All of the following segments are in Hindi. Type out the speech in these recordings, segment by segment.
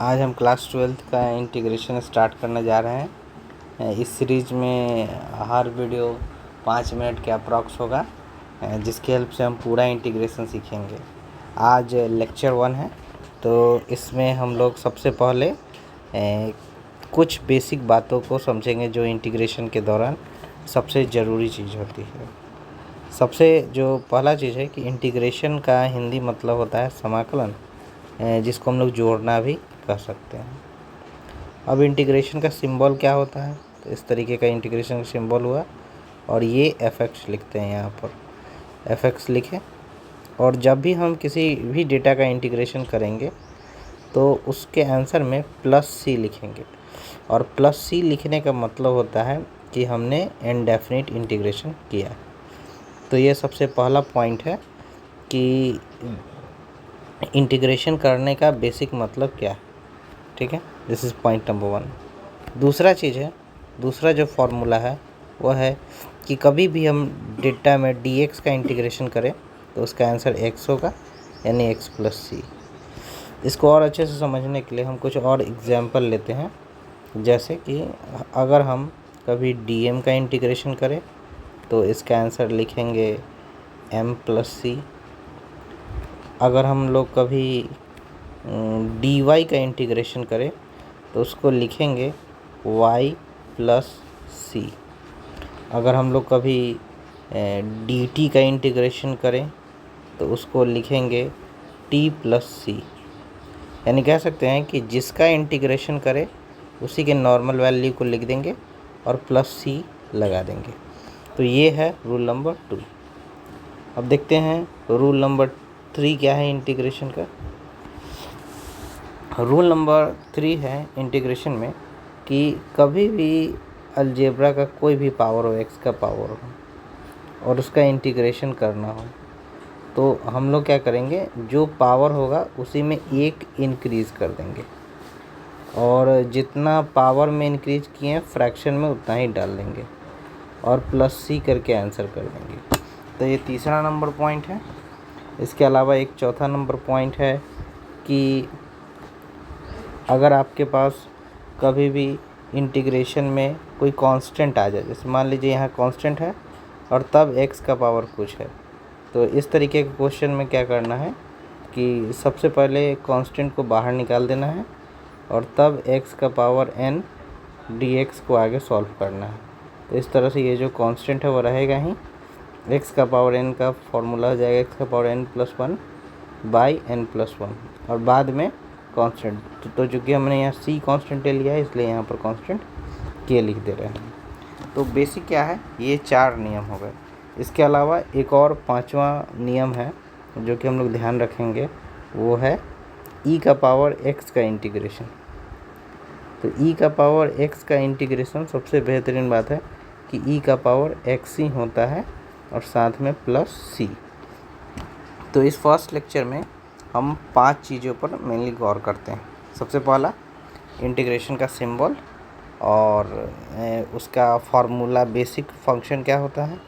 आज हम क्लास 12th का इंटीग्रेशन स्टार्ट करने जा रहे हैं। इस सीरीज में हर वीडियो 5 मिनट के अप्रॉक्स होगा, जिसकी हेल्प से हम पूरा इंटीग्रेशन सीखेंगे। आज लेक्चर 1 है, तो इसमें हम लोग सबसे पहले कुछ बेसिक बातों को समझेंगे जो इंटीग्रेशन के दौरान सबसे ज़रूरी चीज़ होती है। सबसे जो पहला चीज़ है कि इंटीग्रेशन का हिंदी मतलब होता है समाकलन, जिसको हम लोग जोड़ना भी कर सकते हैं। अब इंटीग्रेशन का सिंबल क्या होता है, तो इस तरीके का इंटीग्रेशन का सिंबल हुआ और ये एफ(x) लिखते हैं। यहाँ पर एफ(x) लिखें और जब भी हम किसी भी डेटा का इंटीग्रेशन करेंगे तो उसके आंसर में +c लिखेंगे। और +c लिखने का मतलब होता है कि हमने इनडेफिनिट इंटीग्रेशन किया। तो ये सबसे पहला पॉइंट है कि इंटीग्रेशन करने का बेसिक मतलब क्या है। ठीक है, दिस इज़ पॉइंट नंबर 1। दूसरा चीज़ है, दूसरा जो फॉर्मूला है वह है कि कभी भी हम डेटा में dx का इंटीग्रेशन करें तो उसका आंसर x होगा, यानी x + c। इसको और अच्छे से समझने के लिए हम कुछ और एग्जांपल लेते हैं। जैसे कि अगर हम कभी dm का इंटीग्रेशन करें तो इसका आंसर लिखेंगे m + c। अगर हम लोग कभी dy का इंटीग्रेशन करें तो उसको लिखेंगे y + c। अगर हम लोग कभी dt का इंटीग्रेशन करें तो उसको लिखेंगे t + c। यानी कह सकते हैं कि जिसका इंटीग्रेशन करें उसी के नॉर्मल वैल्यू को लिख देंगे और +c लगा देंगे। तो ये है रूल नंबर 2। अब देखते हैं रूल नंबर 3 क्या है इंटीग्रेशन का। रूल नंबर 3 है इंटीग्रेशन में कि कभी भी अलजेब्रा का कोई भी पावर हो, x का पावर हो और उसका इंटीग्रेशन करना हो, तो हम लोग क्या करेंगे, जो पावर होगा उसी में 1 इंक्रीज़ कर देंगे और जितना पावर में इंक्रीज़ किए हैं फ्रैक्शन में उतना ही डाल देंगे और +c करके आंसर कर देंगे। तो ये तीसरा नंबर पॉइंट है। इसके अलावा एक चौथा नंबर पॉइंट है कि अगर आपके पास कभी भी इंटीग्रेशन में कोई कांस्टेंट आ जाए, जैसे मान लीजिए यहाँ कांस्टेंट है और तब x का पावर कुछ है, तो इस तरीके के क्वेश्चन में क्या करना है कि सबसे पहले कांस्टेंट को बाहर निकाल देना है और तब x का पावर n dx को आगे सॉल्व करना है। तो इस तरह से ये जो कांस्टेंट है वो रहेगा ही, x का पावर n का फॉर्मूला हो जाएगा x का पावर n+1/n+1 और बाद में कांस्टेंट। तो चूँकि हमने यहाँ c कांस्टेंट ले लिया है इसलिए यहाँ पर कांस्टेंट k लिख दे रहे हैं। तो बेसिक क्या है, ये 4 नियम हो गए। इसके अलावा एक और 5वां नियम है जो कि हम लोग ध्यान रखेंगे, वो है e का पावर x का इंटीग्रेशन। तो e का पावर x का इंटीग्रेशन सबसे बेहतरीन बात है कि e का पावर x ही होता है और साथ में +c। तो इस फर्स्ट लेक्चर में हम 5 चीज़ों पर मेनली गौर करते हैं। सबसे पहला इंटीग्रेशन का सिंबल और उसका फार्मूला, बेसिक फंक्शन क्या होता है।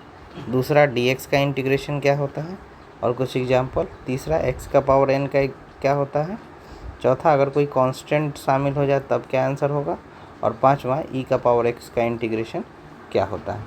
दूसरा dx का इंटीग्रेशन क्या होता है और कुछ एग्जांपल। तीसरा x का पावर n का क्या होता है। चौथा अगर कोई कांस्टेंट शामिल हो जाए तब क्या आंसर होगा। और 5वां e का पावर x का इंटीग्रेशन क्या होता है।